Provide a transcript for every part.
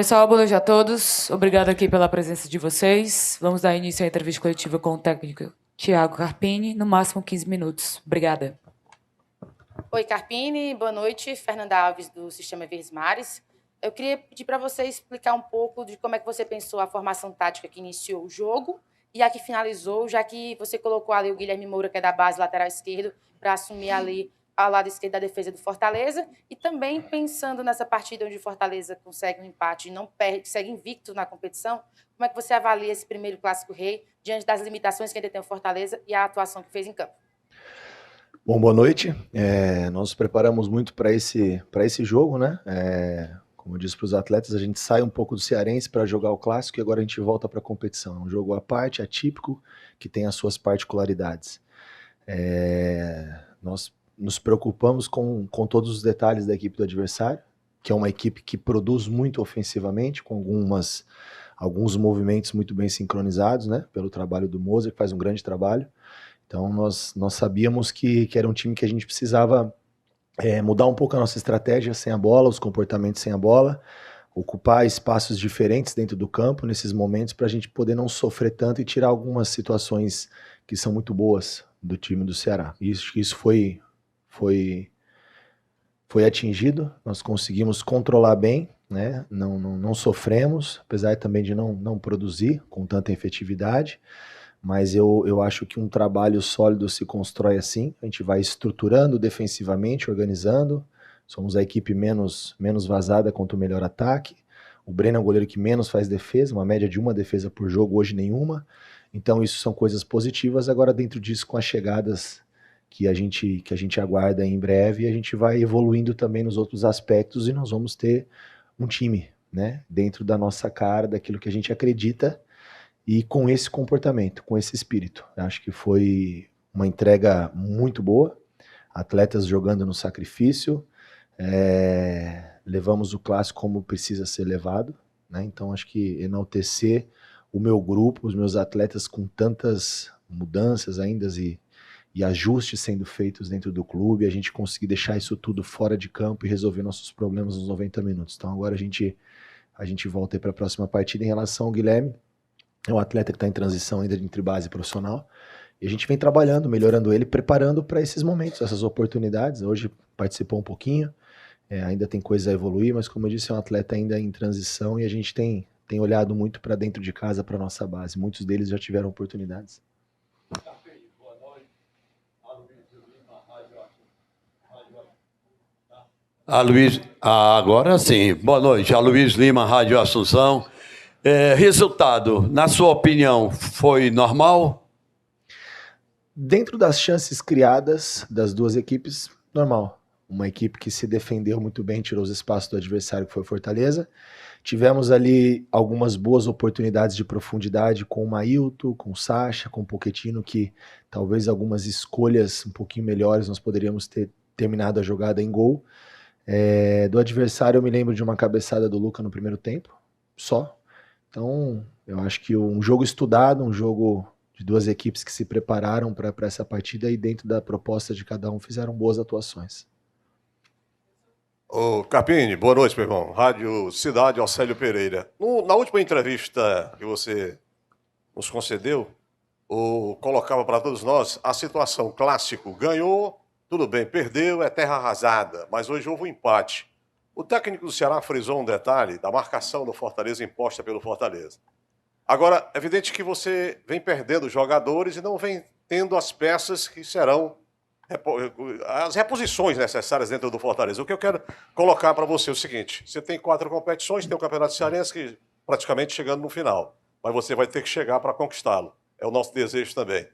Pessoal, boa noite a todos. Obrigado aqui pela presença de vocês. Vamos dar início à entrevista coletiva com o técnico Thiago Carpini, no máximo 15 minutos. Obrigada. Oi, Carpini. Boa noite. Fernanda Alves, do Sistema Verdes Mares. Eu queria pedir para você explicar um pouco de como é que você pensou a formação tática que iniciou o jogo e a que finalizou, já que você colocou ali o Guilherme Moura, que é da base lateral esquerdo, para assumir ali ao lado esquerdo da defesa do Fortaleza, e também pensando nessa partida onde o Fortaleza consegue um empate e não perde, segue invicto na competição, como é que você avalia esse primeiro Clássico Rei diante das limitações que ainda tem o Fortaleza e a atuação que fez em campo? Bom, boa noite. Nós nos preparamos muito para esse jogo, né? Como eu disse para os atletas, a gente sai um pouco do Cearense para jogar o Clássico e agora a gente volta para a competição. É um jogo à parte, atípico, que tem as suas particularidades. Nós nos preocupamos com todos os detalhes da equipe do adversário, que é uma equipe que produz muito ofensivamente, com alguns movimentos muito bem sincronizados, né? Pelo trabalho do Moser, que faz um grande trabalho. Então nós sabíamos que era um time que a gente precisava mudar um pouco a nossa estratégia sem a bola, os comportamentos sem a bola, ocupar espaços diferentes dentro do campo nesses momentos para a gente poder não sofrer tanto e tirar algumas situações que são muito boas do time do Ceará. Isso foi atingido, nós conseguimos controlar bem, né? Não sofremos, apesar também de não produzir com tanta efetividade. Mas eu acho que um trabalho sólido se constrói assim, a gente vai estruturando defensivamente, organizando, somos a equipe menos vazada contra o melhor ataque, o Breno é o goleiro que menos faz defesa, uma média de uma defesa por jogo, hoje nenhuma, então isso são coisas positivas. Agora dentro disso, com as chegadas que a gente aguarda em breve, a gente vai evoluindo também nos outros aspectos e nós vamos ter um time, né, dentro da nossa cara, daquilo que a gente acredita, e com esse comportamento, com esse espírito. Acho que foi uma entrega muito boa, atletas jogando no sacrifício, levamos o Clássico como precisa ser levado, né? Então acho que enaltecer o meu grupo, os meus atletas com tantas mudanças ainda e ajustes sendo feitos dentro do clube, a gente conseguir deixar isso tudo fora de campo e resolver nossos problemas nos 90 minutos. Então agora a gente volta para a próxima partida. Em relação ao Guilherme, é um atleta que está em transição ainda entre base e profissional, e a gente vem trabalhando, melhorando ele, preparando para esses momentos, essas oportunidades. Hoje participou um pouquinho, ainda tem coisa a evoluir, mas como eu disse, é um atleta ainda em transição e a gente tem olhado muito para dentro de casa, para nossa base. Muitos deles já tiveram oportunidades. Agora sim, boa noite, Luiz Lima, Rádio Assunção. Resultado, na sua opinião, foi normal? Dentro das chances criadas das duas equipes, normal. Uma equipe que se defendeu muito bem, tirou os espaços do adversário, que foi Fortaleza. Tivemos ali algumas boas oportunidades de profundidade com o Mailton, com o Sacha, com o Pochettino, que talvez algumas escolhas um pouquinho melhores nós poderíamos ter terminado a jogada em gol. Do adversário eu me lembro de uma cabeçada do Luca no primeiro tempo, só. Então, eu acho que um jogo estudado, um jogo de duas equipes que se prepararam para essa partida e dentro da proposta de cada um fizeram boas atuações. Ô, Carpini, boa noite, meu irmão. Rádio Cidade, Alcélio Pereira. Na última entrevista que você nos concedeu, colocava para todos nós a situação clássico. Ganhou, tudo bem, perdeu, é terra arrasada, mas hoje houve um empate. O técnico do Ceará frisou um detalhe da marcação do Fortaleza imposta pelo Fortaleza. Agora, é evidente que você vem perdendo jogadores e não vem tendo as peças que serão as reposições necessárias dentro do Fortaleza. O que eu quero colocar para você é o seguinte: você tem 4 competições, tem o Campeonato Cearense que praticamente chegando no final, mas você vai ter que chegar para conquistá-lo. É o nosso desejo também.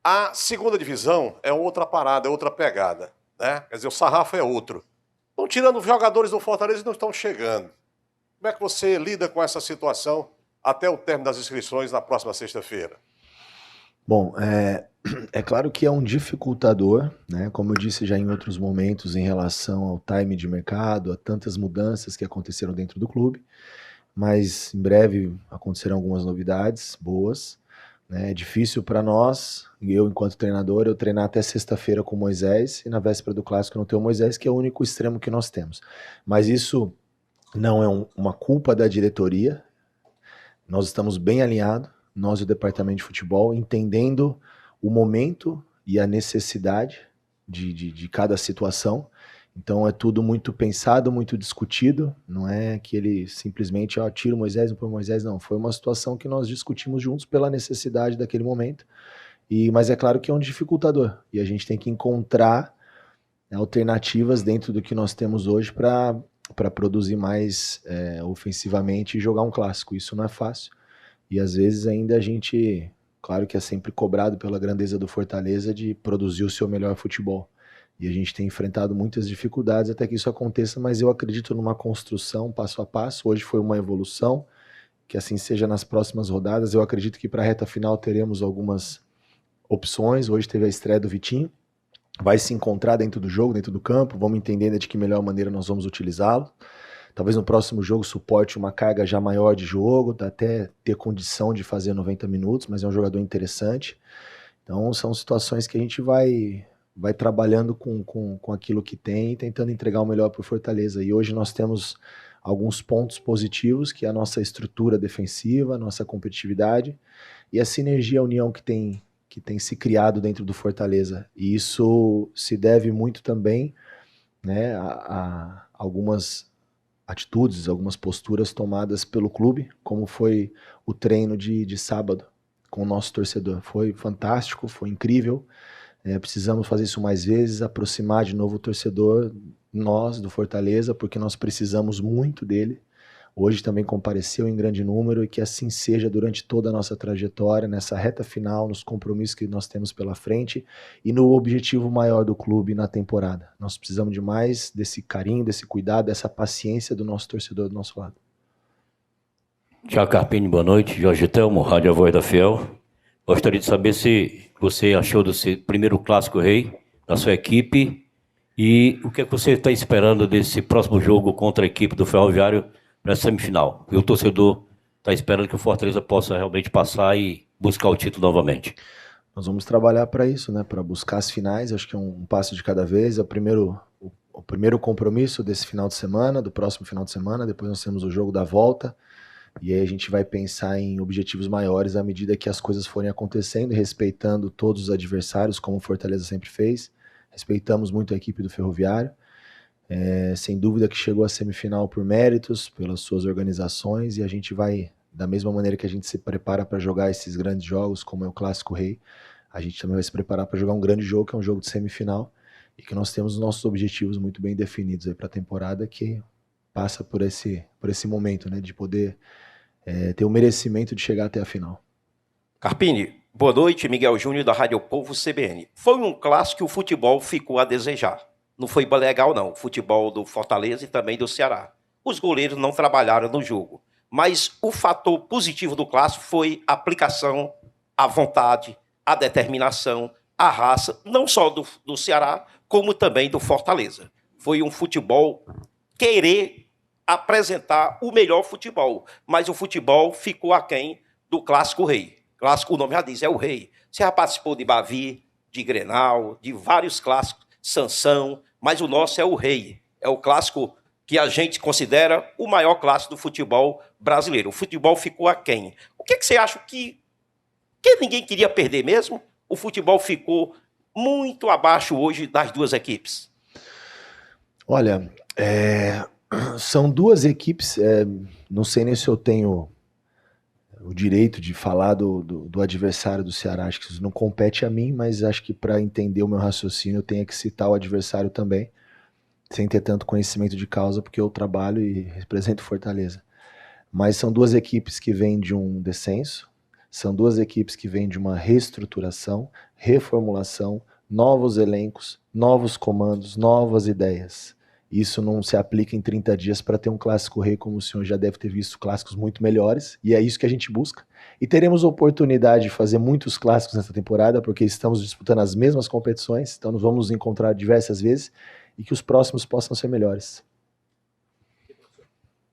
A segunda divisão é outra parada, é outra pegada, né? Quer dizer, o sarrafo é outro. Estão tirando os jogadores do Fortaleza e não estão chegando. Como é que você lida com essa situação até o término das inscrições na próxima sexta-feira? Bom, é claro que é um dificultador, né? Como eu disse já em outros momentos, em relação ao time de mercado, a tantas mudanças que aconteceram dentro do clube, mas em breve acontecerão algumas novidades boas, né? É difícil para nós, eu enquanto treinador, eu treinar até sexta-feira com o Moisés e na véspera do Clássico não ter o Moisés, que é o único extremo que nós temos. Mas isso não é uma culpa da diretoria. Nós estamos bem alinhados, nós e o departamento de futebol, entendendo o momento e a necessidade de cada situação. Então é tudo muito pensado, muito discutido. Não é que ele simplesmente tira o Moisés, não põe o Moisés, não. Foi uma situação que nós discutimos juntos pela necessidade daquele momento. Mas é claro que é um dificultador. E a gente tem que encontrar alternativas dentro do que nós temos hoje para produzir mais ofensivamente e jogar um clássico. Isso não é fácil. E às vezes ainda a gente, claro que é sempre cobrado pela grandeza do Fortaleza de produzir o seu melhor futebol. E a gente tem enfrentado muitas dificuldades até que isso aconteça, mas eu acredito numa construção passo a passo. Hoje foi uma evolução, que assim seja nas próximas rodadas. Eu acredito que para a reta final teremos algumas opções. Hoje teve a estreia do Vitinho, vai se encontrar dentro do jogo, dentro do campo, vamos entender de que melhor maneira nós vamos utilizá-lo. Talvez no próximo jogo suporte uma carga já maior de jogo, até ter condição de fazer 90 minutos, mas é um jogador interessante. Então são situações que a gente vai trabalhando com aquilo que tem e tentando entregar o melhor para o Fortaleza. E hoje nós temos alguns pontos positivos, que é a nossa estrutura defensiva, a nossa competitividade e a sinergia, a união que tem se criado dentro do Fortaleza. E isso se deve muito também, né, a algumas atitudes, algumas posturas tomadas pelo clube, como foi o treino de sábado com o nosso torcedor. Foi fantástico, foi incrível. Precisamos fazer isso mais vezes, aproximar de novo o torcedor, nós do Fortaleza, porque nós precisamos muito dele. Hoje também compareceu em grande número e que assim seja durante toda a nossa trajetória, nessa reta final, nos compromissos que nós temos pela frente e no objetivo maior do clube na temporada. Nós precisamos de mais desse carinho, desse cuidado, dessa paciência do nosso torcedor do nosso lado. Tiago Carpini, boa noite. Jorge Telmo, Rádio A Voz da Fiel. Gostaria de saber se você achou do seu primeiro Clássico Rei da sua equipe e o que é que você está esperando desse próximo jogo contra a equipe do Ferroviário para a semifinal. E o torcedor está esperando que o Fortaleza possa realmente passar e buscar o título novamente. Nós vamos trabalhar para isso, né? Para buscar as finais. Acho que é um passo de cada vez. É o primeiro compromisso desse final de semana, do próximo final de semana. Depois nós temos o jogo da volta. E aí a gente vai pensar em objetivos maiores à medida que as coisas forem acontecendo, respeitando todos os adversários, como o Fortaleza sempre fez. Respeitamos muito a equipe do Ferroviário. Sem dúvida que chegou à semifinal por méritos, pelas suas organizações, e a gente vai, da mesma maneira que a gente se prepara para jogar esses grandes jogos, como é o Clássico Rei, a gente também vai se preparar para jogar um grande jogo, que é um jogo de semifinal, e que nós temos os nossos objetivos muito bem definidos para a temporada, que passa por esse momento, né, de poder ter o merecimento de chegar até a final. Carpini, boa noite, Miguel Júnior da Rádio Povo CBN. Foi um clássico que o futebol ficou a desejar. Não foi legal, não. O futebol do Fortaleza e também do Ceará. Os goleiros não trabalharam no jogo. Mas o fator positivo do clássico foi a aplicação, a vontade, a determinação, a raça, não só do Ceará, como também do Fortaleza. Foi um futebol querer apresentar o melhor futebol. Mas o futebol ficou aquém do Clássico Rei. Clássico, o nome já diz, é o Rei. Você já participou de Bavi, de Grenal, de vários clássicos, Sansão, mas o nosso é o Rei. É o clássico que a gente considera o maior clássico do futebol brasileiro. O futebol ficou aquém. O que você acha que ninguém queria perder mesmo? O futebol ficou muito abaixo hoje das duas equipes. Olha, são duas equipes, não sei nem se eu tenho o direito de falar do adversário do Ceará, acho que isso não compete a mim, mas acho que para entender o meu raciocínio eu tenho que citar o adversário também, sem ter tanto conhecimento de causa, porque eu trabalho e represento Fortaleza. Mas são duas equipes que vêm de um descenso, são duas equipes que vêm de uma reestruturação, reformulação, novos elencos, novos comandos, novas ideias. Isso não se aplica em 30 dias para ter um Clássico Rei, como o senhor já deve ter visto clássicos muito melhores, e é isso que a gente busca. E teremos oportunidade de fazer muitos clássicos nessa temporada, porque estamos disputando as mesmas competições, então nós vamos nos encontrar diversas vezes, e que os próximos possam ser melhores.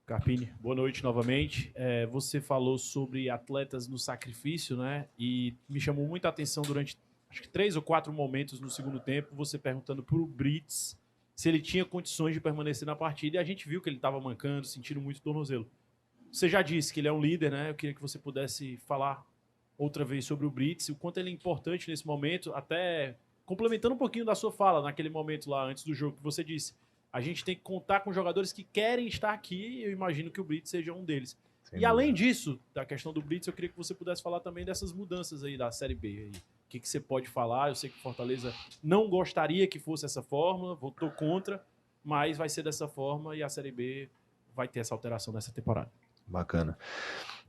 Carpini, boa noite novamente. Você falou sobre atletas no sacrifício, né? E me chamou muita atenção durante, acho que 3 ou 4 momentos no segundo tempo, você perguntando para o Brits se ele tinha condições de permanecer na partida, e a gente viu que ele estava mancando, sentindo muito tornozelo. Você já disse que ele é um líder, né? Eu queria que você pudesse falar outra vez sobre o Brits, o quanto ele é importante nesse momento, até complementando um pouquinho da sua fala, naquele momento lá, antes do jogo, que você disse, a gente tem que contar com jogadores que querem estar aqui, e eu imagino que o Brits seja um deles. E além disso, da questão do Brits, eu queria que você pudesse falar também dessas mudanças aí da Série B. Aí. O que você pode falar? Eu sei que o Fortaleza não gostaria que fosse essa forma, votou contra, mas vai ser dessa forma e a Série B vai ter essa alteração nessa temporada. Bacana.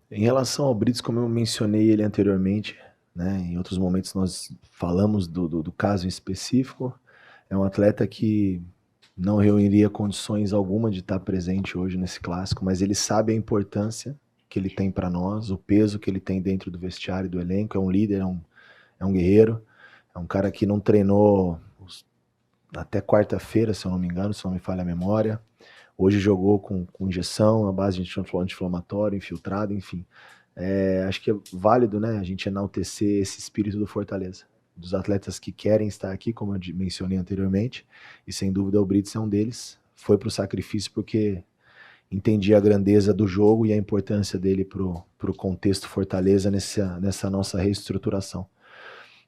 Em relação ao Brits, como eu mencionei ele anteriormente, né, em outros momentos nós falamos do caso em específico, é um atleta que não reuniria condições alguma de estar presente hoje nesse clássico, mas ele sabe a importância que ele tem para nós, o peso que ele tem dentro do vestiário e do elenco, é um líder, é um guerreiro, é um cara que não treinou até quarta-feira, se eu não me engano, se não me falha a memória. Hoje jogou com injeção, a base de anti-inflamatório, infiltrado, enfim. Acho que é válido, né, a gente enaltecer esse espírito do Fortaleza, dos atletas que querem estar aqui, como eu mencionei anteriormente, e sem dúvida o Brits é um deles. Foi para o sacrifício porque entendia a grandeza do jogo e a importância dele para o contexto Fortaleza nessa nossa reestruturação.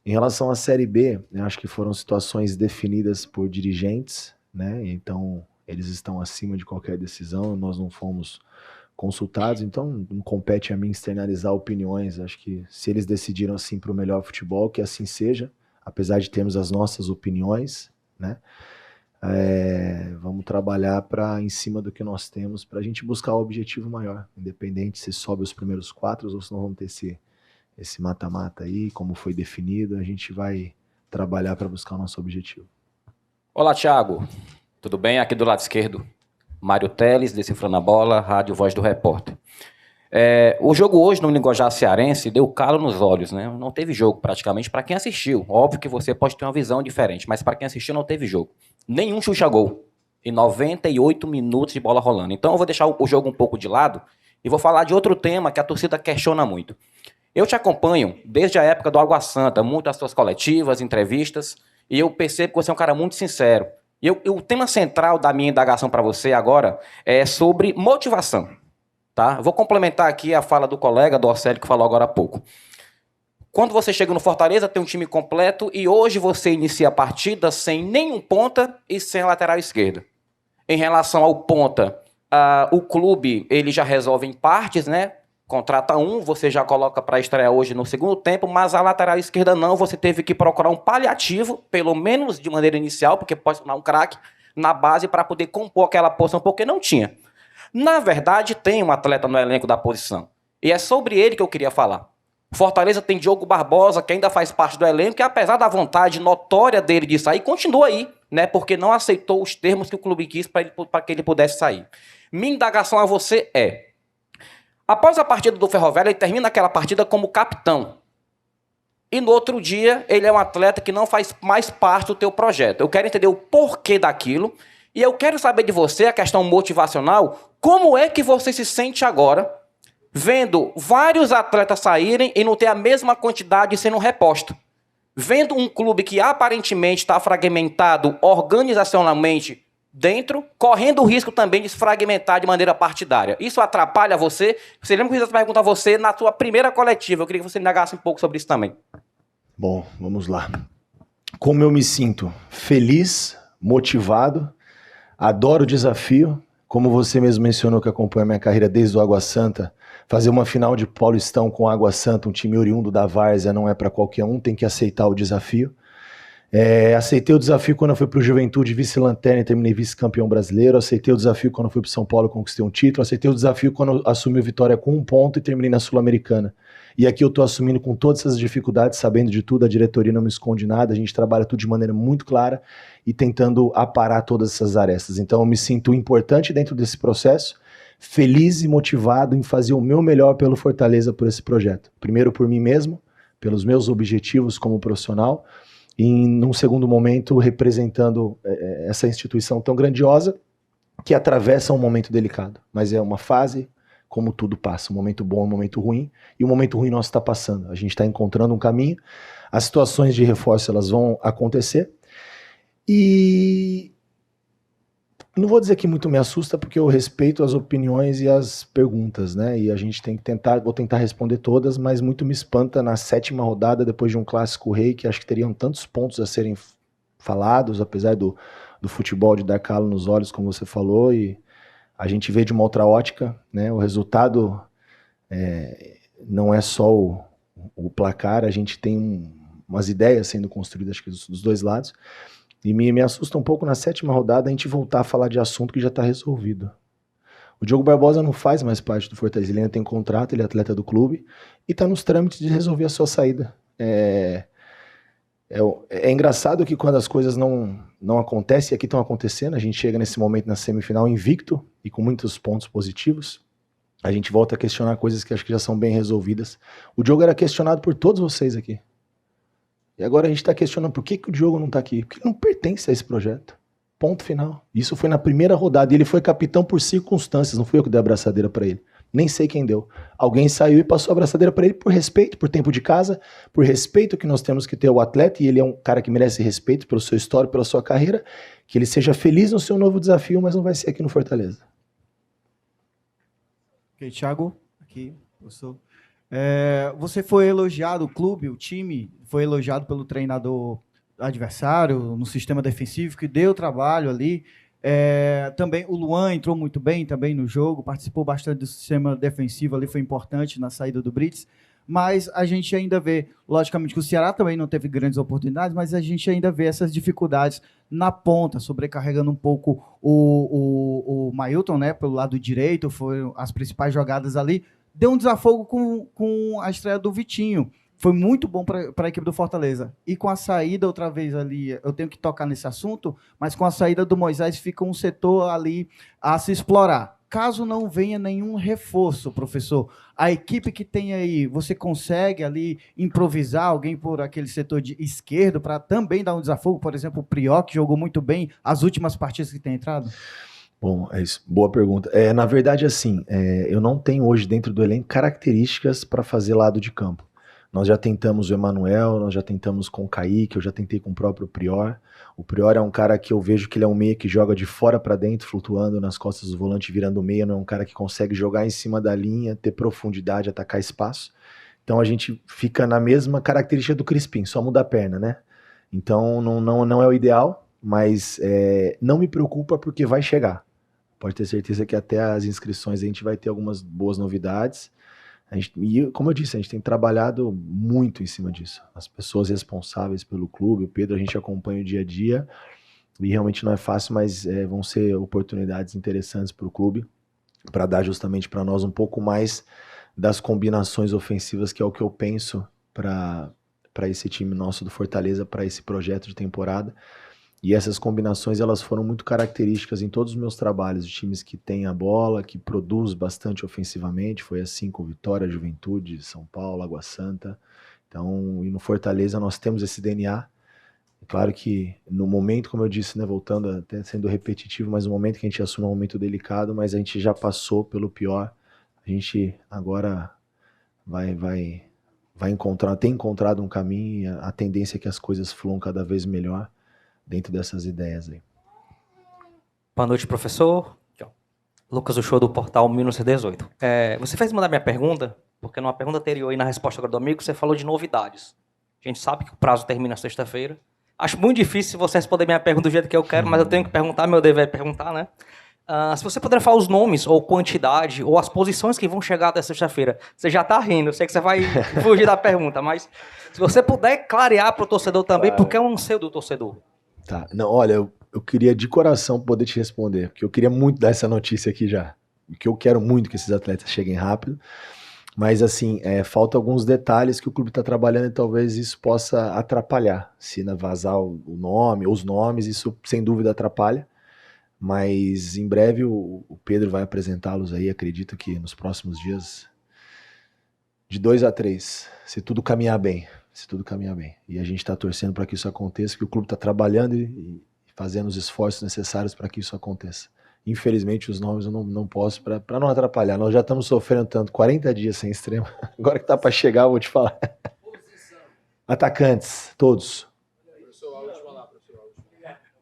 Em relação à Série B, eu acho que foram situações definidas por dirigentes, né? Então eles estão acima de qualquer decisão, nós não fomos consultados, então não compete a mim externalizar opiniões. Acho que se eles decidiram assim para o melhor futebol, que assim seja, apesar de termos as nossas opiniões, né? Vamos trabalhar em cima do que nós temos para a gente buscar o objetivo maior, independente se sobe os primeiros 4 ou se não vamos ter esse mata-mata aí, como foi definido, a gente vai trabalhar para buscar o nosso objetivo. Olá, Thiago. Tudo bem? Aqui do lado esquerdo, Mário Teles, Decifrando a Bola, Rádio Voz do Repórter. O jogo hoje no Linguajar Cearense deu calo nos olhos, né? Não teve jogo praticamente para quem assistiu. Óbvio que você pode ter uma visão diferente, mas para quem assistiu não teve jogo. Nenhum Xuxa-gol. E 98 minutos de bola rolando. Então eu vou deixar o jogo um pouco de lado e vou falar de outro tema que a torcida questiona muito. Eu te acompanho desde a época do Água Santa, muito as suas coletivas, entrevistas, e eu percebo que você é um cara muito sincero. O tema central da minha indagação para você agora é sobre motivação. Tá? Vou complementar aqui a fala do colega, do Orcélio, que falou agora há pouco. Quando você chega no Fortaleza, tem um time completo e hoje você inicia a partida sem nenhum ponta e sem a lateral esquerda. Em relação ao ponta, o clube ele já resolve em partes, né? Contrata um, você já coloca para estrear hoje no segundo tempo, mas a lateral esquerda não, você teve que procurar um paliativo, pelo menos de maneira inicial, porque pode tornar um craque, na base para poder compor aquela posição, porque não tinha. Na verdade, tem um atleta no elenco da posição. E é sobre ele que eu queria falar. Fortaleza tem Diogo Barbosa, que ainda faz parte do elenco, e apesar da vontade notória dele de sair, continua aí, né? Porque não aceitou os termos que o clube quis para que ele pudesse sair. Minha indagação a você é: após a partida do Ferroviário, ele termina aquela partida como capitão. E no outro dia, ele é um atleta que não faz mais parte do teu projeto. Eu quero entender o porquê daquilo. E eu quero saber de você, a questão motivacional, como é que você se sente agora, vendo vários atletas saírem e não ter a mesma quantidade sendo reposta. Vendo um clube que aparentemente está fragmentado organizacionalmente dentro, correndo o risco também de se fragmentar de maneira partidária. Isso atrapalha você? Você lembra que eu fiz essa pergunta a você na sua primeira coletiva? Eu queria que você indagasse um pouco sobre isso também. Bom, vamos lá. Como eu me sinto? Feliz, motivado, adoro o desafio. Como você mesmo mencionou, que acompanha a minha carreira desde o Água Santa, fazer uma final de Paulistão com Água Santa, um time oriundo da várzea, não é para qualquer um, tem que aceitar o desafio. Aceitei o desafio quando eu fui para o Juventude, vice-lanterna e terminei vice-campeão brasileiro. Aceitei o desafio quando eu fui para São Paulo e conquistei um título. Aceitei o desafio quando eu assumi o Vitória com 1 ponto e terminei na Sul-Americana. E aqui eu estou assumindo com todas essas dificuldades, sabendo de tudo, a diretoria não me esconde nada, a gente trabalha tudo de maneira muito clara e tentando aparar todas essas arestas. Então eu me sinto importante dentro desse processo, feliz e motivado em fazer o meu melhor pelo Fortaleza, por esse projeto. Primeiro por mim mesmo, pelos meus objetivos como profissional, e num segundo momento representando essa instituição tão grandiosa que atravessa um momento delicado, mas é uma fase, como tudo passa, um momento bom, um momento ruim, e o momento ruim nosso está passando, a gente está encontrando um caminho, as situações de reforço elas vão acontecer, e Não vou dizer que muito me assusta, porque eu respeito as opiniões e as perguntas, né? E a gente tem que vou tentar responder todas, mas muito me espanta na 7ª rodada, depois de um clássico rei, que acho que teriam tantos pontos a serem falados, apesar do futebol de dar calo nos olhos, como você falou, e a gente vê de uma outra ótica, né? O resultado não é só o placar, a gente tem umas ideias sendo construídas, acho que dos dois lados. E me assusta um pouco na 7ª rodada a gente voltar a falar de assunto que já está resolvido. O Diogo Barbosa não faz mais parte do Fortaleza, ele ainda tem contrato, ele é atleta do clube e está nos trâmites de resolver a sua saída. É engraçado que quando as coisas não acontecem, e aqui estão acontecendo, a gente chega nesse momento na semifinal invicto e com muitos pontos positivos, a gente volta a questionar coisas que acho que já são bem resolvidas. O Diogo era questionado por todos vocês aqui. E agora a gente está questionando por que o Diogo não está aqui. Porque ele não pertence a esse projeto. Ponto final. Isso foi na primeira rodada. E ele foi capitão por circunstâncias. Não fui eu que dei a abraçadeira para ele. Nem sei quem deu. Alguém saiu e passou a abraçadeira para ele por respeito, por tempo de casa, por respeito que nós temos que ter o atleta. E ele é um cara que merece respeito pelo seu histórico, pela sua carreira. Que ele seja feliz no seu novo desafio, mas não vai ser aqui no Fortaleza. Ok, Thiago, aqui, professor. Você foi elogiado, o clube, o time, foi elogiado pelo treinador adversário, no sistema defensivo, que deu trabalho ali. Também o Luan entrou muito bem também no jogo, participou bastante do sistema defensivo ali, foi importante na saída do Brits. Mas a gente ainda vê, logicamente que o Ceará também não teve grandes oportunidades, mas a gente ainda vê essas dificuldades na ponta, sobrecarregando um pouco o Mailton, né, pelo lado direito, foram as principais jogadas ali. Deu um desafogo com a estreia do Vitinho. Foi muito bom para a equipe do Fortaleza. E com a saída, outra vez ali, eu tenho que tocar nesse assunto, mas com a saída do Moisés fica um setor ali a se explorar. Caso não venha nenhum reforço, professor, a equipe que tem aí, você consegue ali improvisar alguém por aquele setor de esquerdo para também dar um desafogo? Por exemplo, o Prior, que jogou muito bem as últimas partidas que tem entrado? Bom, é isso. Boa pergunta. Na verdade, assim, eu não tenho hoje dentro do elenco características para fazer lado de campo. Nós já tentamos o Emanuel, nós já tentamos com o Kaique, eu já tentei com o próprio Prior. O Prior é um cara que eu vejo que ele é um meia que joga de fora para dentro, flutuando nas costas do volante, virando meia, não é um cara que consegue jogar em cima da linha, ter profundidade, atacar espaço. Então a gente fica na mesma característica do Crispim, só muda a perna, né? Então não é o ideal, mas não me preocupa porque vai chegar. Pode ter certeza que até as inscrições a gente vai ter algumas boas novidades. E, como eu disse, a gente tem trabalhado muito em cima disso. As pessoas responsáveis pelo clube, o Pedro, a gente acompanha o dia a dia, e realmente não é fácil, mas vão ser oportunidades interessantes para o clube, para dar justamente para nós um pouco mais das combinações ofensivas, que é o que eu penso para esse time nosso do Fortaleza, para esse projeto de temporada. E essas combinações, elas foram muito características em todos os meus trabalhos, de times que têm a bola, que produz bastante ofensivamente. Foi assim com Vitória, Juventude, São Paulo, Água Santa. Então, e no Fortaleza nós temos esse DNA. É claro que no momento, como eu disse, né, voltando, até sendo repetitivo, mas no momento que a gente assume um momento delicado, mas a gente já passou pelo pior. A gente agora vai encontrar, tem encontrado um caminho, e a tendência é que as coisas fluam cada vez melhor dentro dessas ideias aí. Boa noite, professor. Lucas Uchoa, do portal 1918. Você fez mandar minha pergunta, porque numa pergunta anterior e na resposta agora do amigo, você falou de novidades. A gente sabe que o prazo termina sexta-feira. Acho muito difícil você responder minha pergunta do jeito que eu quero, mas eu tenho que perguntar, meu dever é perguntar, né? Se você puder falar os nomes, ou quantidade, ou as posições que vão chegar até sexta-feira. Você já está rindo, eu sei que você vai fugir da pergunta, mas se você puder clarear para o torcedor também, claro. Porque é um anseio do torcedor. Tá, não, olha, eu queria de coração poder te responder, porque eu queria muito dar essa notícia aqui já, porque eu quero muito que esses atletas cheguem rápido, mas assim, falta alguns detalhes que o clube está trabalhando e talvez isso possa atrapalhar, se vazar o nome, os nomes, isso sem dúvida atrapalha, mas em breve o Pedro vai apresentá-los aí, acredito que nos próximos dias, de 2 a 3, se tudo caminhar bem. E a gente está torcendo para que isso aconteça, que o clube está trabalhando e fazendo os esforços necessários para que isso aconteça. Infelizmente, os nomes eu não posso, para não atrapalhar. Nós já estamos sofrendo tanto, 40 dias sem extremo. Agora que está para chegar, eu vou te falar. Atacantes, todos.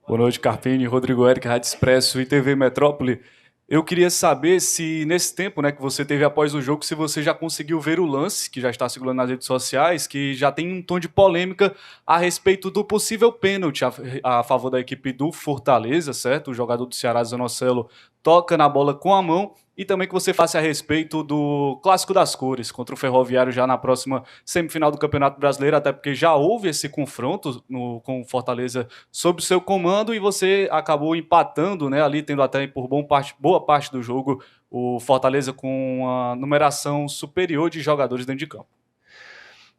Boa noite, Carpini, Rodrigo Eric, Rádio Expresso e TV Metrópole. Eu queria saber se, nesse tempo, né, que você teve após o jogo, se você já conseguiu ver o lance, que já está circulando nas redes sociais, que já tem um tom de polêmica a respeito do possível pênalti a favor da equipe do Fortaleza, certo? O jogador do Ceará, Zanocelo, toca na bola com a mão. E também que você faça a respeito do Clássico das Cores contra o Ferroviário já na próxima semifinal do Campeonato Brasileiro, até porque já houve esse confronto com o Fortaleza sob o seu comando e você acabou empatando, né, ali tendo até por boa parte do jogo o Fortaleza com uma numeração superior de jogadores dentro de campo.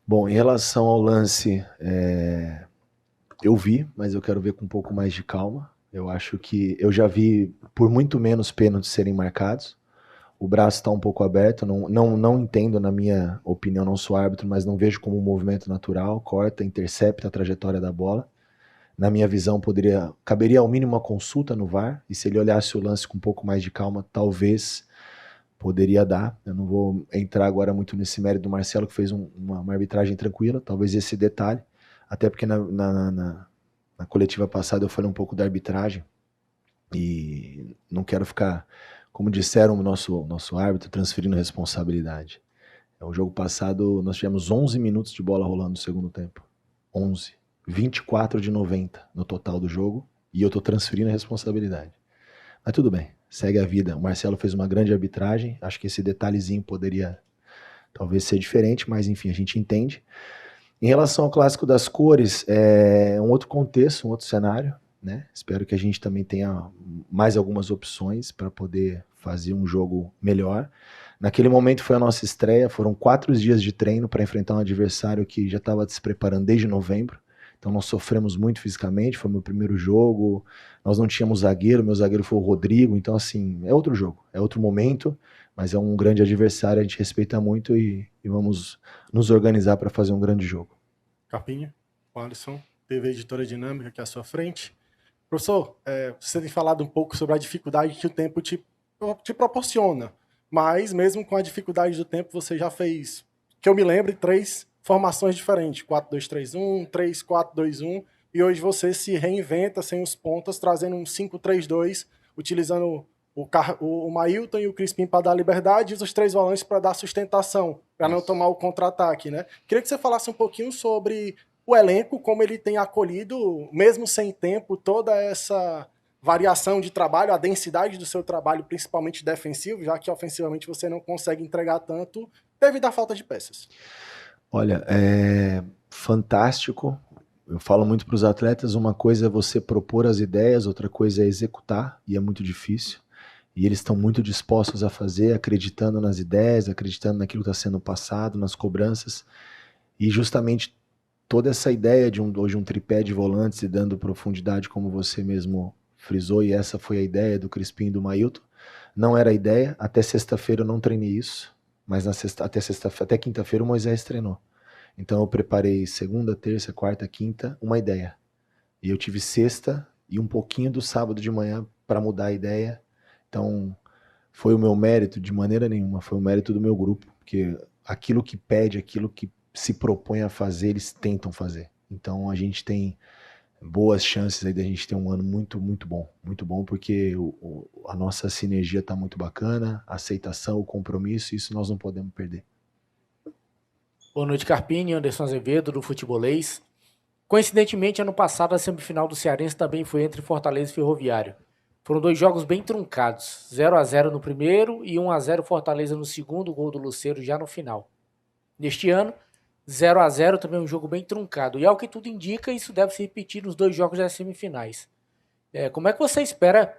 Bom, em relação ao lance, eu vi, mas eu quero ver com um pouco mais de calma. Eu acho que eu já vi por muito menos pênaltis serem marcados. O braço está um pouco aberto, não entendo, na minha opinião, não sou árbitro, mas não vejo como um movimento natural, corta, intercepta a trajetória da bola. Na minha visão, caberia ao mínimo uma consulta no VAR, e se ele olhasse o lance com um pouco mais de calma, talvez poderia dar. Eu não vou entrar agora muito nesse mérito do Marcelo, que fez uma arbitragem tranquila, talvez esse detalhe, até porque na coletiva passada eu falei um pouco da arbitragem, e não quero ficar... Como disseram o nosso árbitro, transferindo responsabilidade. O jogo passado, nós tivemos 11 minutos de bola rolando no segundo tempo. 11. 24 de 90 no total do jogo. E eu estou transferindo a responsabilidade. Mas tudo bem, segue a vida. O Marcelo fez uma grande arbitragem. Acho que esse detalhezinho poderia talvez ser diferente, mas enfim, a gente entende. Em relação ao Clássico das Cores, é um outro contexto, um outro cenário. Né? Espero que a gente também tenha mais algumas opções para poder fazer um jogo melhor. Naquele momento foi a nossa estreia, foram 4 dias de treino para enfrentar um adversário que já estava se preparando desde novembro, então nós sofremos muito fisicamente, foi meu primeiro jogo, nós não tínhamos zagueiro, meu zagueiro foi o Rodrigo, então assim, é outro jogo, é outro momento, mas é um grande adversário, a gente respeita muito e vamos nos organizar para fazer um grande jogo. Carpinha, Alisson, TV Editora Dinâmica aqui à sua frente. Professor, você tem falado um pouco sobre a dificuldade que o tempo te proporciona, mas mesmo com a dificuldade do tempo, você já fez, que eu me lembre, 3 formações diferentes, 4-2-3-1, 3-4-2-1, e hoje você se reinventa sem os pontas, trazendo um 5-3-2, utilizando o Mailton e o Crispim para dar liberdade e os 3 volantes para dar sustentação, para não tomar o contra-ataque, né? Queria que você falasse um pouquinho sobre o elenco, como ele tem acolhido, mesmo sem tempo, toda essa variação de trabalho, a densidade do seu trabalho, principalmente defensivo, já que ofensivamente você não consegue entregar tanto devido à falta de peças. Olha, é fantástico. Eu falo muito para os atletas, uma coisa é você propor as ideias, outra coisa é executar, e é muito difícil. E eles estão muito dispostos a fazer, acreditando nas ideias, acreditando naquilo que está sendo passado, nas cobranças. E justamente toda essa ideia de hoje um tripé de volantes e dando profundidade, como você mesmo frisou, e essa foi a ideia do Crispim e do Mailton, não era a ideia. Até sexta-feira eu não treinei isso, mas até quinta-feira o Moisés treinou. Então eu preparei segunda, terça, quarta, quinta, uma ideia. E eu tive sexta e um pouquinho do sábado de manhã para mudar a ideia. Então foi o meu mérito de maneira nenhuma, foi o mérito do meu grupo, porque aquilo que pede, aquilo que se propõe a fazer, eles tentam fazer. Então a gente tem boas chances aí de a gente ter um ano muito bom, porque a nossa sinergia está muito bacana, a aceitação, o compromisso, isso nós não podemos perder. Boa noite, Carpini, Anderson Azevedo, do Futebolês. Coincidentemente, ano passado, a semifinal do Cearense também foi entre Fortaleza e Ferroviário. Foram 2 jogos bem truncados, 0-0 no primeiro e 1-0 Fortaleza no segundo, gol do Lucero já no final. Neste ano, 0-0 também é um jogo bem truncado. E ao que tudo indica, isso deve se repetir nos 2 jogos das semifinais. Como é que você espera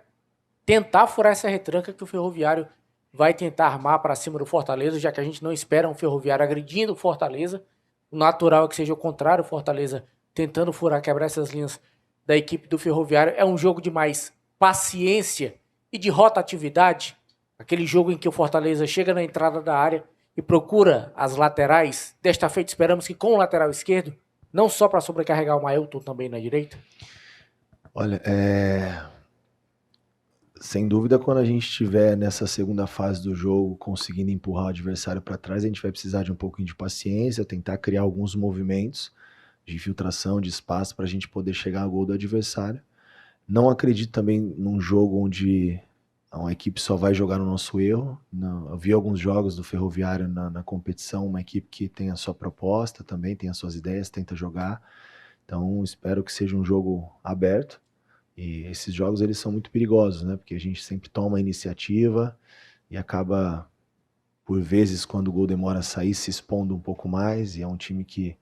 tentar furar essa retranca que o Ferroviário vai tentar armar para cima do Fortaleza, já que a gente não espera um Ferroviário agredindo o Fortaleza? O natural é que seja o contrário, o Fortaleza tentando furar, quebrar essas linhas da equipe do Ferroviário. É um jogo de mais paciência e de rotatividade, aquele jogo em que o Fortaleza chega na entrada da área e procura as laterais. Desta feita, esperamos que com o lateral esquerdo, não só para sobrecarregar o Mailton, também na direita. Olha, sem dúvida, quando a gente estiver nessa segunda fase do jogo, conseguindo empurrar o adversário para trás, a gente vai precisar de um pouquinho de paciência, tentar criar alguns movimentos de infiltração, de espaço, para a gente poder chegar ao gol do adversário. Não acredito também num jogo onde uma equipe só vai jogar no nosso erro. Não, eu vi alguns jogos do Ferroviário na competição, uma equipe que tem a sua proposta também, tem as suas ideias, tenta jogar. Então, espero que seja um jogo aberto. E esses jogos, eles são muito perigosos, né? Porque a gente sempre toma a iniciativa e acaba, por vezes, quando o gol demora a sair, se expondo um pouco mais. E é um time que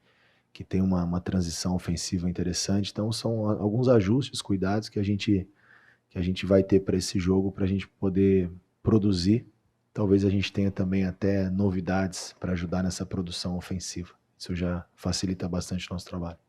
tem uma transição ofensiva interessante. Então, são alguns ajustes, cuidados que a gente vai ter para esse jogo, para a gente poder produzir. Talvez a gente tenha também até novidades para ajudar nessa produção ofensiva. Isso já facilita bastante o nosso trabalho.